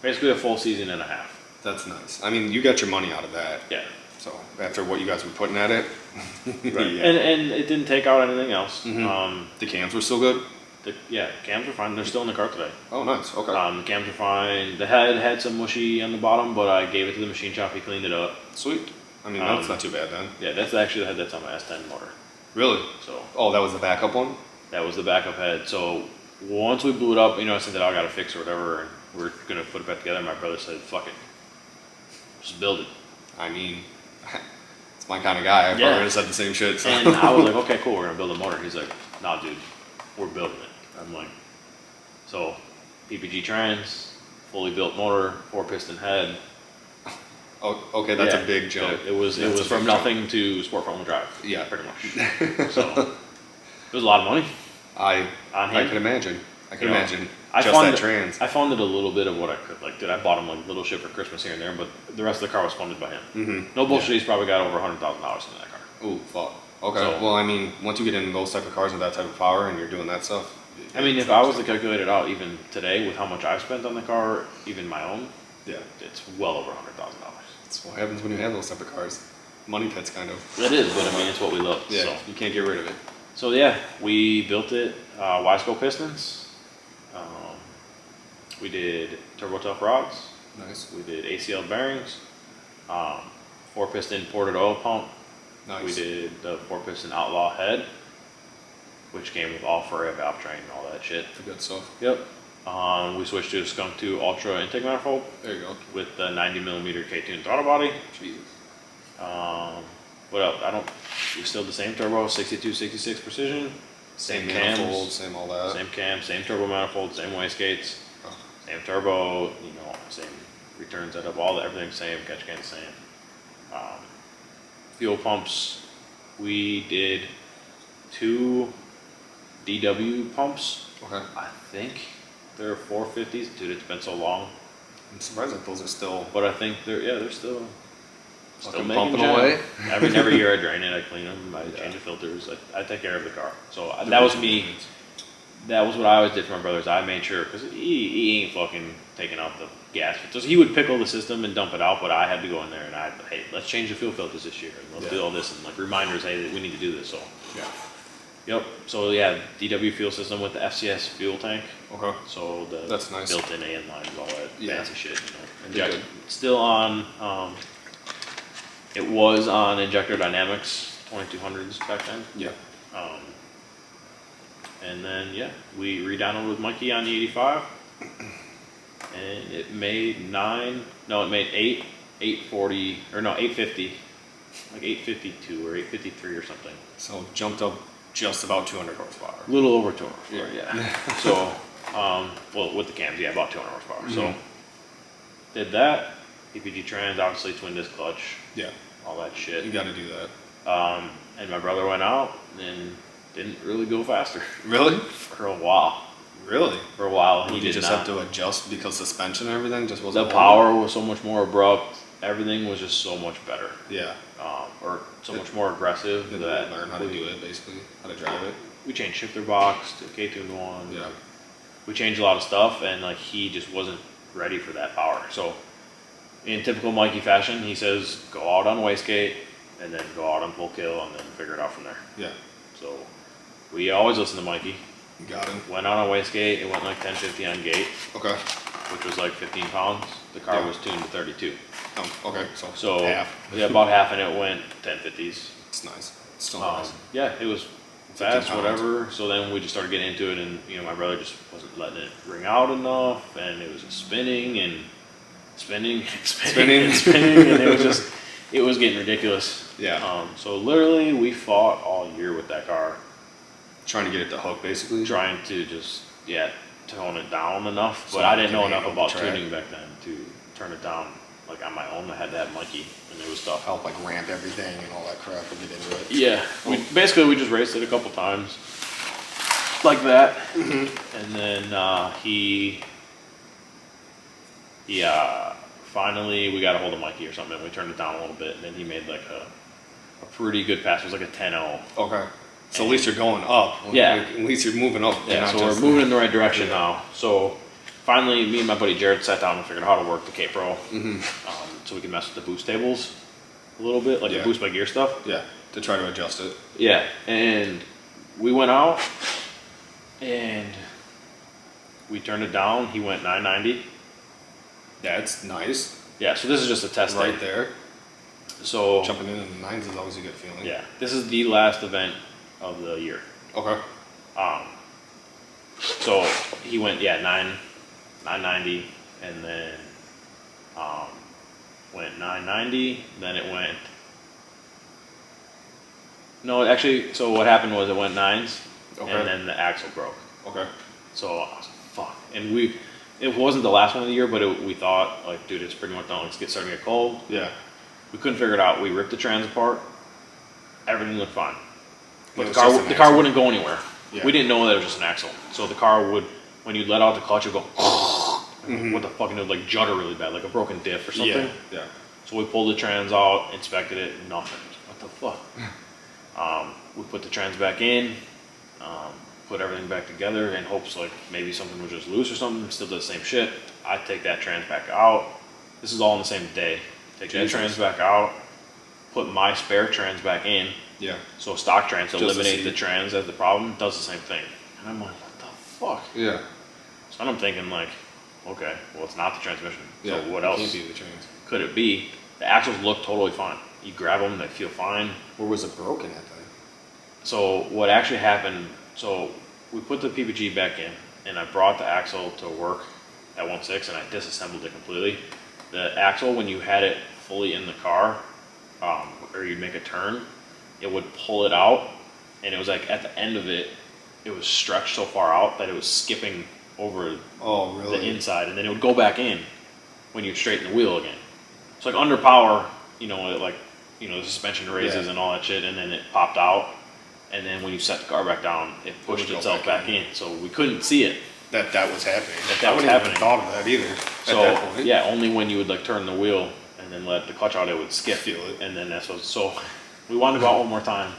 basically a full season and a half. That's nice. I mean, you got your money out of that. Yeah. So after what you guys were putting at it, Right. yeah. And it didn't take out anything else. Mhm. The cams were still good. The cams are fine. They're still in the car today. Oh, nice. Okay. The cams are fine. The head had some mushy on the bottom, but I gave it to the machine shop. He cleaned it up. Sweet. I mean, that's um, not too bad then. Yeah, that's actually the head that's on my S10 motor. Really? So Oh, that was the backup one. that was the backup head. So once we blew it up, I said that I got to fix or whatever, and we're gonna put it back together. My brother said, "Fuck it, just build it." I mean, it's my kind of guy. I probably Yeah. would have said the same shit. So. And I was like, "Okay, cool, we're gonna build a motor." He's like, "Nah, dude, we're building it." I'm like, so PPG trans, fully built motor, 4-piston head. Oh, okay, that's Yeah, a big jump. It was That's a from big nothing to sport front wheel drive. Yeah. pretty much. So it was a lot of money. I On I him? can imagine. I can You know, imagine. I Just funded, that trans. I funded a little bit of what I could. Like, dude, I bought him like little shit for Christmas here and there, but the rest of the car was funded by him. Mm-hmm. No bullshit. He's probably got over $100,000 into that car. Ooh, fuck. Okay. So- Well, I mean, once you get into those type of cars with that type of power and you're doing that stuff. I mean, if I was to calculate it out, even today with how much I've spent on the car, even my own, Yeah. it's well over $100,000. That's what happens when you have those type of cars. Money pits, kind of. It is, but I mean, it's what we love. Yeah. So. You can't get rid of it. So yeah, we built it, Y-scope pistons. We did turbo tough rods. Nice. We did ACL bearings. 4-piston ported oil pump. Nice. We did the 4-piston Outlaw head, which came with all furry valve train and all that shit. The good stuff. Yep. We switched to a Skunk 2 Ultra intake manifold There you go. with the 90mm K-tune throttle body. Jesus. What else? We still the same turbo, 62, 66 precision. Same cams, manifold, same all that. same cam, same turbo manifold, same wastegates, Oh. same turbo, same return setup, everything's same, catch can same. Fuel pumps, we did 2 DW pumps. Okay. I think they're 450s. Dude, it's been so long. I'm surprised that those are still But I think they're still fucking making pumping jam. away. Every year I drain it, I clean them, I change the filters, I take care of the car. So that was me. That was what I always did for my brothers. I made sure, because he ain't fucking taking out the gas filters. He would pickle the system and dump it out, but I had to go in there and hey, let's change the fuel filters this year. And let's do all this, and like reminders, hey, we need to do this. So, Yeah. yep. So yeah, DW fuel system with the FCS fuel tank. Okay. So That's nice. built-in AN lines, all that Yeah. fancy shit. They're good. Still on. It was on Injector Dynamics 2200s back then. Yeah. And then yeah, we redownloaded with Mikey on the 85, and it made 840 or no 850, like 852 or 853 or something. So jumped up just about 200 horsepower. A little over 200 horsepower, yeah. So, well, with the cams, yeah, about 200 horsepower. So, did that. EPG trans, obviously twin disc clutch, Yeah. all that shit. You got to do that. And my brother went out and didn't really go faster Really? for a while. Really? For a while, He he did just not. have to adjust because suspension and everything just The wasn't. power was so much more abrupt. Everything was just so much better, Yeah. or so much more aggressive Then that learn how to do it, basically, how to drive it. we changed shifter box to K-tuned one. Yeah. We changed a lot of stuff, and like he just wasn't ready for that power. So, in typical Mikey fashion, he says go out on wastegate, and then go out on full kill, and then figure it out from there. Yeah. So, we always listen to Mikey. You got him. Went out on wastegate. It went like 1050 on gate, Okay. which was like 15 pounds. The car Yeah. was tuned to 32. Oh, okay. So half. yeah, about half, and it went 1050s. It's nice. It's still nice. Yeah, it was 15 fast, pounds. whatever. So then we just started getting into it, and my brother just wasn't letting it ring out enough, and it was just spinning and spinning, Spinning. and spinning, and it was getting ridiculous. Yeah. So literally, we fought all year with that car, Trying to get it to hook, basically. trying to just tone it down enough. So But I you didn't know can enough handle about the track. tuning back then to turn it down like on my own. I had to have Mikey, and it was tough. Help like ramp everything and all that crap and get into it. Yeah, we just raced it a couple times, like that, and then he finally we got a hold of Mikey or something, and we turned it down a little bit, and then he made like a pretty good pass. It was like a 10-0. Okay. So at least you're going up. Yeah. Like, at least you're moving up. You're Yeah, not so just- we're moving in the right direction Yeah. now. So finally, me and my buddy Jared sat down and figured out how to work the K-Pro, so we can mess with the boost tables a little bit, like Yeah. the boost by gear stuff. Yeah. To try to adjust it. Yeah, and we went out and we turned it down. He went 990. That's nice. Yeah, so this is just a test Right thing. there. So Jumping in the nines is always a good feeling. yeah, this is the last event of the year. Okay. So he went 990, and then went 990. Then it went. No, actually, so what happened was it went nines, Okay. and then the axle broke. Okay. So I was like, fuck. And it wasn't the last one of the year, but we thought, like, dude, it's pretty much done. It's starting to get cold. Yeah. We couldn't figure it out. We ripped the trans apart. Everything looked fine. But It the was just an car axle. wouldn't go anywhere. Yeah. We didn't know that it was just an axle. So the car would, when you let out the clutch, it would go, what the fuck, and it would like judder really bad, like a broken diff or something. Yeah. Yeah. So we pulled the trans out, inspected it, nothing. What the fuck? We put the trans back in, put everything back together in hopes like maybe something was just loose or something. Still did the same shit. I take that trans back out. This is all in the same day. Take that Jesus. trans back out, put my spare trans back in. Yeah. So stock trans to Just to eliminate see. the trans as the problem does the same thing. And I'm like, what the fuck? Yeah. So I'm thinking like, okay, well it's not the transmission. Yeah. So what it else Can't be the trains. could it be? The axles look totally fine. You grab them, they feel fine. Where was it broken at then? So what actually happened, so we put the PPG back in, and I brought the axle to work at 1.6, and I disassembled it completely. The axle, when you had it fully in the car, or you'd make a turn, it would pull it out, and it was like at the end of it, it was stretched so far out that it was skipping over the inside, and then it would go back in when you straighten the wheel again. So like under power, you know, the suspension raises and all that shit, and then it popped out, and then when you set the car back down, it pushed itself back in. So we couldn't see it. That was happening. That was happening. I wouldn't have thought of that either. So at that point. yeah, only when you would like turn the wheel and then let the clutch out, it would skip. Feel it. And then that's what. So we wanted to go out one more time.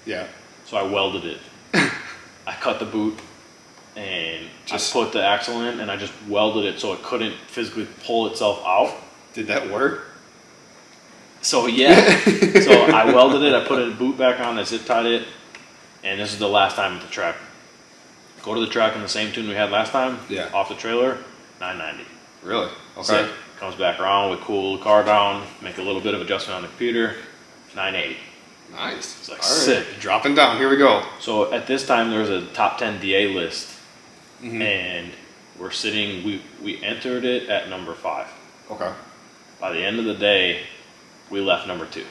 Yeah. So I welded it. I cut the boot, and I put the axle in, and I just welded it so it couldn't physically pull itself out. Did that work? So yeah, so I welded it. I put a boot back on. I zip tied it, and this is the last time at the track. Go to the track in the same tune we had last time. Yeah. Off the trailer, 990. Really? Okay. Sick. Comes back around, we cool the car down, make a little bit of adjustment on the computer, 980. Nice. It's like all right. sick. Dropping down. Here we go. So at this time, there's a top 10 DA list, and we're sitting. We entered it at number 5. Okay. By the end of the day, we left number 2.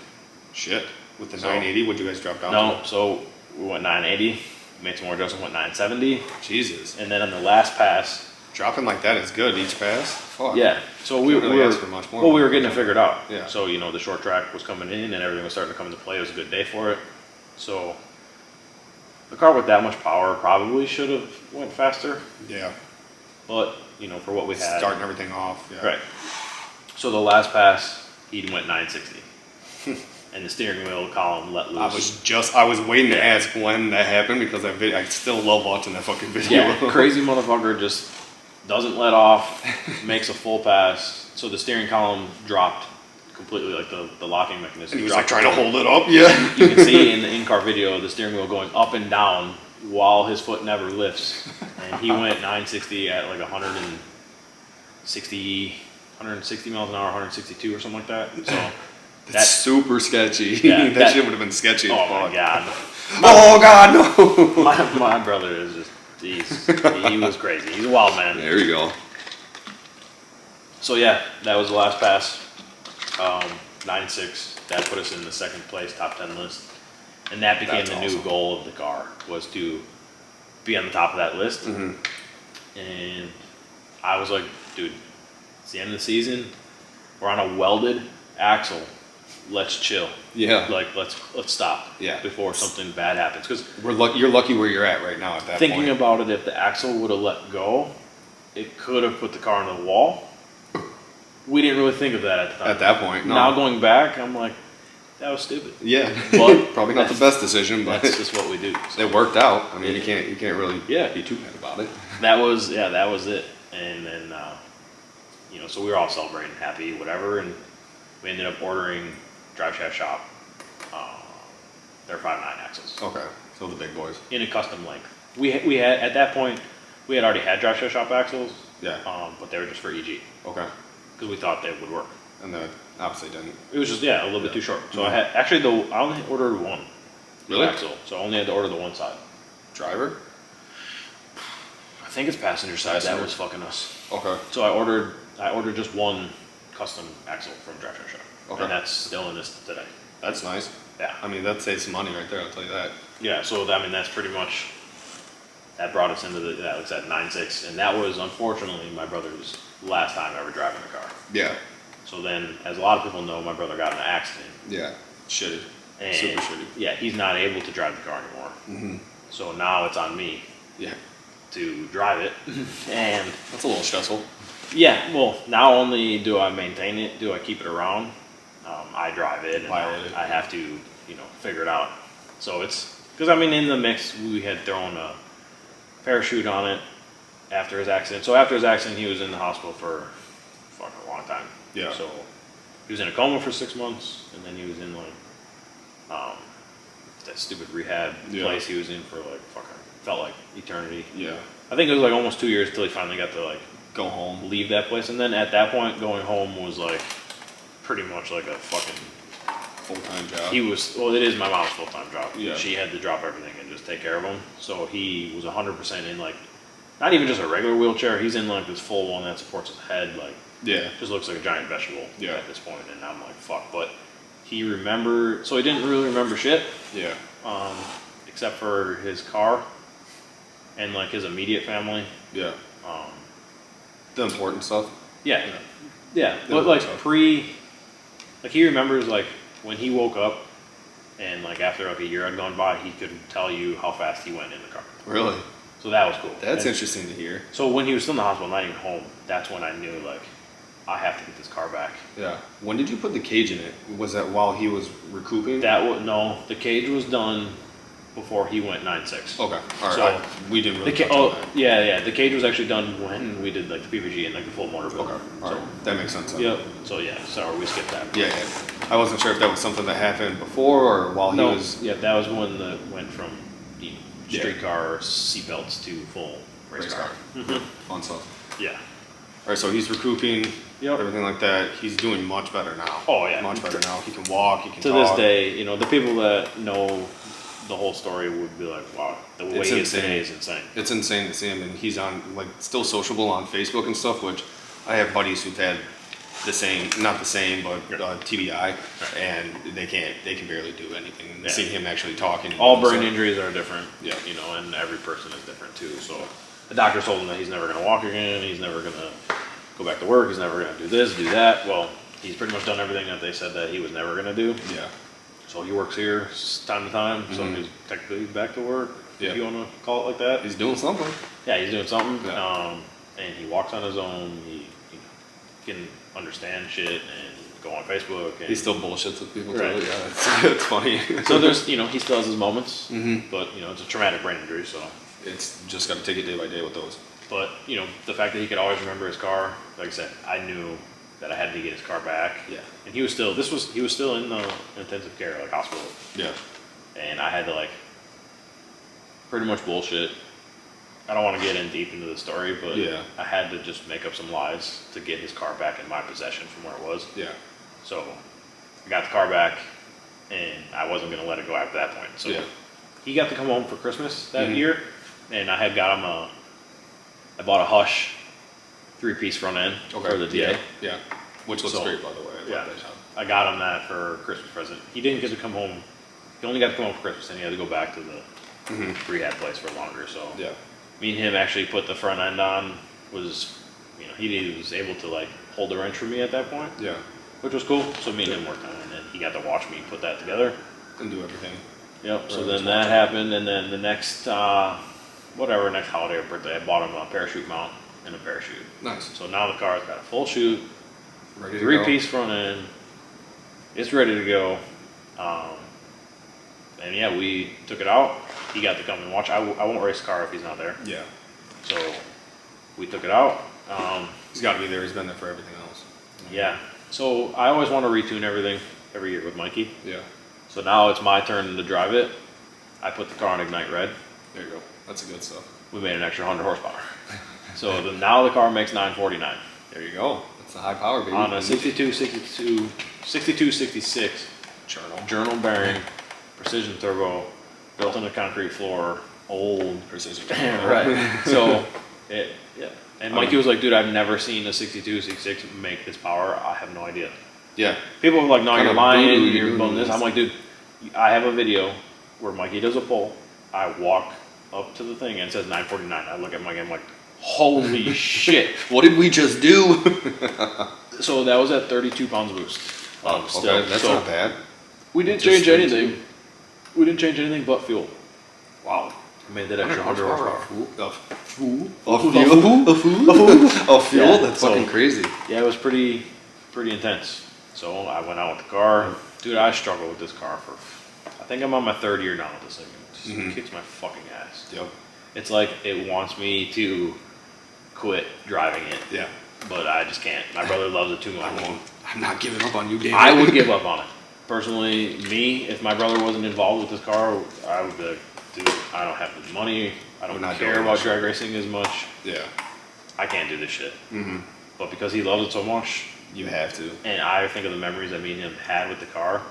Shit. With the 980, would you guys drop down? No, to? so we went 980, made some more adjustments, went 970. Jesus. And then on the last pass, dropping like that is good each pass. Fuck. yeah. So we really were ask for much more. well, we were getting it figured out. Yeah. So you know, the short track was coming in, and everything was starting to come into play. It was a good day for it. So the car with that much power probably should have went faster. Yeah. But you know, for what we had, Starting everything off. Yeah. right. So the last pass, he went 960, and the steering wheel column let loose. I was waiting to ask when that happened because I still love watching that fucking video. Yeah, crazy motherfucker just doesn't let off, makes a full pass. So the steering column dropped completely, like the locking mechanism. And he was like trying to hold it up. Yeah. You can see in the in-car video the steering wheel going up and down while his foot never lifts. And he went 960 at like 160 miles an hour, 162 or something like that. So that's super sketchy. Yeah, that shit would have been sketchy. Oh as my fuck. god. Oh god, no. My brother is just, he was crazy. He's a wild man. There you go. So yeah, that was the last pass. 9.6. That put us in the second place top 10 list, and that became the new goal of the car, was to be on the top of that list. And I was like, dude, it's the end of the season. We're on a welded axle. Let's chill. Yeah. Like let's stop. Yeah. Before something bad happens, because you're lucky where you're at right now at that point. Thinking about it, if the axle would have let go, it could have put the car on the wall. We didn't really think of that at the time. At that point, no. Now going back, I'm like, that was stupid. Yeah. But probably not the best decision, but that's just what we do. So. It worked out. I mean, you can't really Yeah. be too mad about it. That was it. And then you know, so we were all celebrating, happy, whatever, and we ended up ordering Drive Shaft Shop their 5.9 axles. Okay. So the big boys. In a custom length. We had at that point we had already had Drive Shaft Shop axles. Yeah. But they were just for EG. Okay. Because we thought they would work. And then obviously didn't. It was just a little bit too short. So I had I only ordered one Really? axle, so I only had to order the one side. Driver? I think it's passenger side that was fucking us. Okay. So I ordered just one custom axle from Drive Shaft Shop. Okay. And that's still in this today. That's nice. Yeah. I mean, that saves some money right there, I'll tell you that. Yeah, so I mean that's pretty much that brought us into that was at 9.6, and that was unfortunately my brother's last time ever driving a car. Yeah. So then, as a lot of people know, my brother got in an accident. Yeah. Shitty. And Super shitty. yeah, he's not able to drive the car anymore. So now it's on me. Yeah. To drive it, and That's a little stressful. yeah, well, not only do I maintain it, do I keep it around, I drive it, and Pilot it. I have to, you know, figure it out. So it's, because I mean, in the mix, we had thrown a parachute on it after his accident. So after his accident, he was in the hospital for fucking a long time. Yeah. So he was in a coma for 6 months, and then he was in like, that stupid rehab place he was in for like fucking, felt like eternity. Yeah. I think it was like almost 2 years till he finally got to like Go home. leave that place, and then at that point going home was like pretty much like a fucking. Full-time job. Well, it is my mom's full-time job. Yeah. She had to drop everything and just take care of him. So he was 100% in like, not even just a regular wheelchair. He's in like this full one that supports his head. Like, Yeah. just looks like a giant vegetable Yeah. at this point. And I'm like, fuck. But he remembered, so he didn't really remember shit, Yeah. except for his car and like his immediate family. Yeah. The important stuff. Yeah. Yeah. Yeah. The But like stuff. like he remembers like when he woke up and like after like a year had gone by, he could tell you how fast he went in the car. Really? So that was cool. That's And interesting to hear. so when he was still in the hospital, not even home, that's when I knew like I have to get this car back. Yeah. When did you put the cage in it? Was that while he was recouping? That was no, the cage was done before he went 9.6. Okay. All right. So we didn't really The touch on oh that. yeah, the cage was actually done when we did like the PPG and like the full motor build. Okay. All So right. That makes sense. Then. yep. So yeah, sorry we skipped that. Yeah, yeah. I wasn't sure if that was something that happened before or while he No, was yeah, that was when the went from you know, Yeah. street car seatbelts to full race car. fun stuff. Yeah. All right, so he's recouping, Yep. everything like that. He's doing much better now. Oh, yeah. Much better now. He can walk. He can To talk. this day, you know, the people that know the whole story would be like, wow, the way It's he is insane. today is insane. It's insane to see him, and he's on like still sociable on Facebook and stuff. Which I have buddies who've had the same, not the same, but TBI, and they can barely do anything. And Yeah. seeing him actually talking, and All doing brain stuff- injuries are different. Yeah. You know, and every person is different too. So the doctor told him that he's never going to walk again. He's never going to go back to work. He's never going to do this, do that. Well, he's pretty much done everything that they said that he was never going to do. Yeah, So he works here time to time. So Mhm. he's technically back to work, Yeah. if you want to call it like that. he's doing something. Yeah, he's doing something. Yeah. And he walks on his own. He can understand shit and go on Facebook. And He still bullshits with people Right. too. Yeah, it's funny. so there's, you know, he still has his moments, Mhm. but you know, it's a traumatic brain injury. So, It's just got to take it day by day with those. but you know, the fact that he could always remember his car, like I said, I knew that I had to get his car back. Yeah. And he was still in the intensive care, like hospital, Yeah. and I had to like pretty much bullshit. I don't want to get in deep into the story, but Yeah. I had to just make up some lies to get his car back in my possession from where it was. Yeah. So I got the car back, and I wasn't going to let it go after that point. So Yeah. he got to come home for Christmas that Mhm. year, and I had got him I bought a Hush 3-piece front end for the DA. Yeah. Yeah. Which looks So, great, by the way. I yeah. love that shop. I got him that for Christmas present. He didn't get to come home. He only got to come home for Christmas, and he had to go back to the Mhm. rehab place for longer. So Yeah. me and him actually put the front end on. Was, you know, he was able to like hold the wrench for me at that point, Yeah. which was cool. So me and him worked on it, and then he got to watch me put that together. And do everything. Yep. So Right, then just that watch it. happened, and then the next next holiday or birthday, I bought him a parachute mount and a parachute. Nice. So now the car's got a full chute, Ready to go. 3-piece front end. It's ready to go. And yeah, we took it out. He got to come and watch. I won't race the car if he's not there. Yeah. So we took it out. He's got to be there. He's been there for everything else. Yeah. So I always want to retune everything every year with Mikey. Yeah. So now it's my turn to drive it. I put the car on Ignite Red. There you go. That's the good stuff. We made an extra 100 horsepower. So now the car makes 949 There you go. That's the high power, baby. on a 6266 journal bearing, precision turbo, built on a concrete floor, old. Precision. Right. So yeah. And Mikey was like, dude, I've never seen a 6266 make this power. I have no idea. Yeah. People are like, no, Kind you're of lying, voodoo, you're you're building doing this. I'm this. like, dude, I have a video where Mikey does a pull. I walk up to the thing and it says 949. I look at Mikey, I'm like, holy shit. What did we just do? So that was at 32 pounds boost. Okay, that's So not bad. we didn't Just change 32. anything. We didn't change anything but fuel. Wow. I made that extra 100 horsepower. Of Fuel? fuel? Of fuel? Yeah, That's so- fucking crazy. Yeah, it was pretty intense. So I went out with the car. Dude, I struggled with this car for, I think I'm on my 3rd year now with this thing. It just kicks my fucking ass. Yep. It's like it wants me to quit driving it, Yeah. but I just can't. My brother loves it too much. I'm not giving up on you, David. I would give up on it. Personally, me, if my brother wasn't involved with this car, I would be like, dude, I don't have the money. I don't We're not care doing about this drag racing as much. Yeah. I can't do this shit. Mm-hmm. But because he loves it so much, You have to. And I think of the memories that me and him had with the car.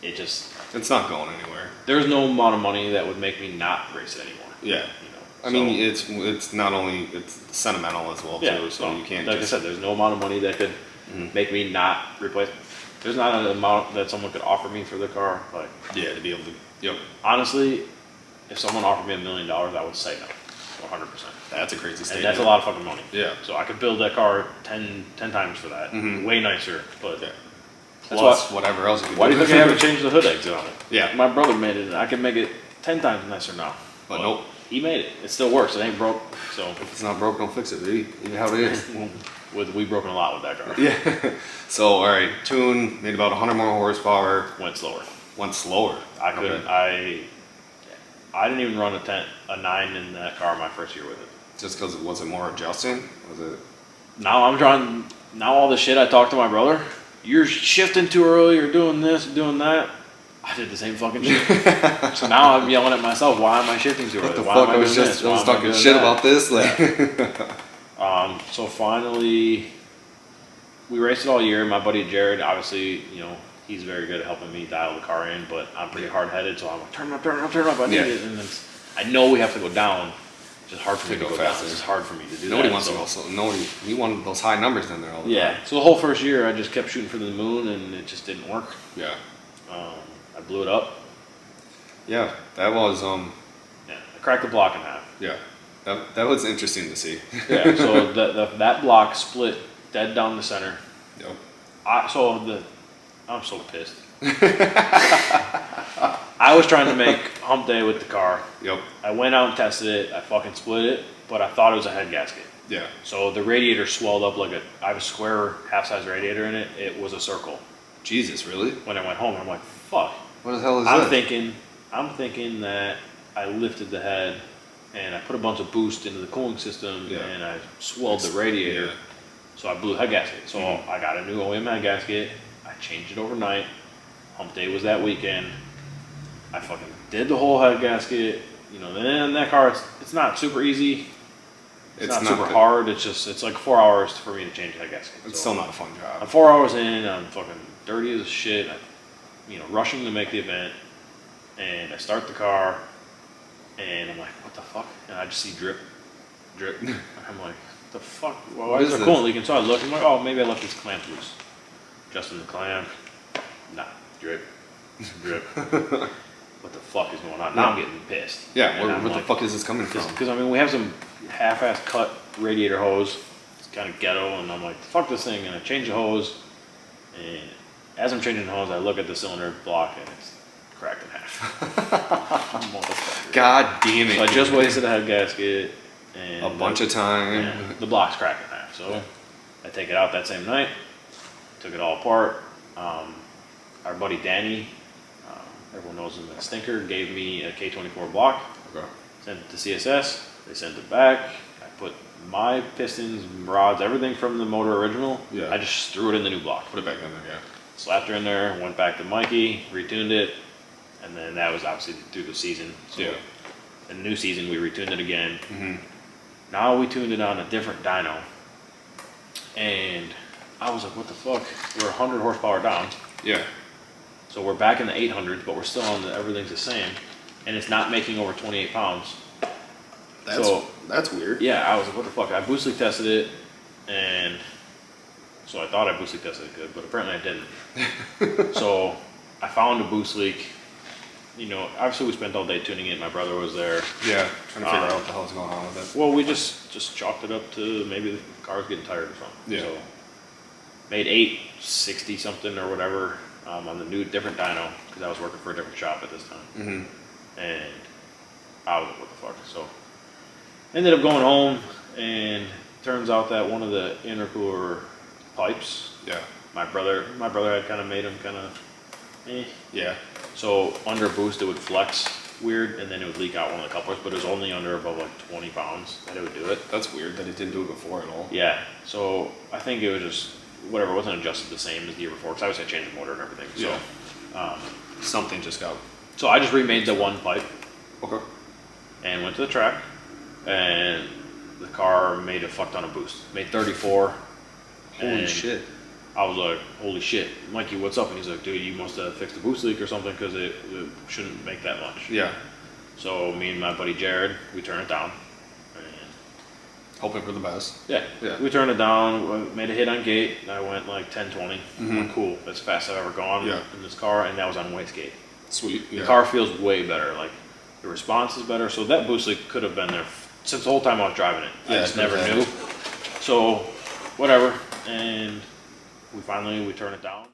It just, It's not going anywhere. there's no amount of money that would make me not race it anymore. Yeah. You know. I mean, it's not only it's sentimental as well too. So you can't. Like I said, there's no amount of money that could make me not replace. There's not an amount that someone could offer me for the car. Like, yeah, to be able to. Yep. honestly, if someone offered me $1 million, I would say no, 100%. That's a crazy And statement. that's a lot of fucking money. Yeah. So I could build that car 10 times for that. Way nicer, but. Yeah. That's Plus whatever else you can Why do do. you think I haven't changed the hood exit on it? Yeah. My brother made it, and I can make it 10 times nicer now. But nope. He made it. It still works. It ain't broke. So If it's not broke, don't fix it, baby. You know how it is. we broken a lot with that car. Yeah. So all right, tune made about 100 more horsepower. Went slower. Went slower. I couldn't. Okay. I didn't even run a 9 in that car my first year with it. Just because it wasn't more adjusting. Was it? Now I'm trying. Now all the shit I talked to my brother. You're shifting too early. You're doing this, doing that. I did the same fucking shit. So now I'm yelling at myself. Why am I shifting too early? What the Why fuck? am I was doing just this? Why am I talking doing shit that? about this. Like. So finally, we raced it all year. My buddy Jared, obviously, you know, he's very good at helping me dial the car in, but I'm pretty hard-headed, so I'm like, turn up. I need it. And I know we have to go down. It's just hard for me to go down. faster. It's just hard for me to do Nobody that. wants to go slow. Nobody. You wanted those high numbers in there all the time. Yeah. So the whole first year, I just kept shooting for the moon, and it just didn't work. Yeah. I blew it up. Yeah. That was Yeah. I cracked the block in half. Yeah. That was interesting to see. Yeah. So that block split dead down the center. Yep. I'm so pissed. I was trying to make hump day with the car. Yep. I went out and tested it. I fucking split it, but I thought it was a head gasket. Yeah. So the radiator swelled up like I have a square half-size radiator in it. It was a circle. Jesus, really? When I went home, I'm like, fuck. What the hell is I'm this? thinking that I lifted the head and I put a bunch of boost into the cooling system and I swelled the radiator. Yeah. So I blew the head gasket. So I got a new OEM head gasket. I changed it overnight. Hump day was that weekend. I fucking did the whole head gasket. You know, then that car, it's not super easy. It's not super hard. It's like 4 hours for me to change the head gasket. It's still not a fun job. I'm 4 hours in. I'm fucking dirty as shit. I'm rushing to make the event, and I start the car, and I'm like, what the fuck? And I just see drip. I'm like, what the fuck? Why is there coolant leaking? So I look. I'm like, oh, maybe I left these clamps loose. Adjusting the clamp. Nah, drip. What the fuck is going on? Now I'm getting pissed. Yeah, where the fuck is this coming from? Because, I mean, we have some half-ass cut radiator hose. It's kind of ghetto, and I'm like, fuck this thing, and I change the hose, and as I'm changing the hose, I look at the cylinder block, and it's cracked in half. God damn it. So I just wasted a head gasket. And a bunch of time. Yeah, the block's cracked in half. So I take it out that same night, took it all apart. Our buddy Danny, everyone knows him as Stinker, gave me a K24 block. Okay. Sent it to CSS. They sent it back. I put my pistons, rods, everything from the motor original. Yeah. I just threw it in the new block. Put it back in there, yeah. Slapped her in there, went back to Mikey, retuned it, and then that was obviously through the season. So yeah. in the new season, we retuned it again. Mm-hmm. Now we tuned it on a different dyno. And I was like, what the fuck? We're 100 horsepower down. Yeah. So we're back in the 800s, but we're still on everything's the same. And it's not making over 28 pounds. That's weird. Yeah, I was like, what the fuck? I boost leak tested it, and so I thought I boost leak tested it good, but apparently I didn't. So I found a boost leak. You know, obviously we spent all day tuning it. My brother was there. Yeah, trying to figure out what the hell's going on with it. Well, we just chalked it up to maybe the car's getting tired or something. Yeah. So made 860 something or whatever on the new different dyno because I was working for a different shop at this time. Mm-hmm. And I was like, what the fuck? So ended up going home, and turns out that one of the intercooler pipes, Yeah. my brother had kind of made them kind of Yeah. So under boost it would flex weird, and then it would leak out one of the couplers, but it was only under above like 20 pounds that it would do it. That's weird that it didn't do it before at all. Yeah, so I think it was just whatever, it wasn't adjusted the same as the year before, because I was gonna change the motor and everything. So Yeah. Something just got. so I just remade the one pipe Okay. and went to the track, and the car made a fuck ton of boost. Made 34. Holy And shit. I was like, holy shit, Mikey, what's up? And he's like, dude, you must have fixed the boost leak or something because it shouldn't make that much. Yeah. So me and my buddy Jared, we turned it down. And Hoping for the best. yeah, we turned it down, we made a hit on gate. I went like 10, 20. Went cool. That's the fastest I've ever gone in this car, and that was on wastegate. Sweet. Yeah. The car feels way better. Like the response is better. So that boost leak could have been there since the whole time I was driving it. I just never knew. So whatever. And we turned it down.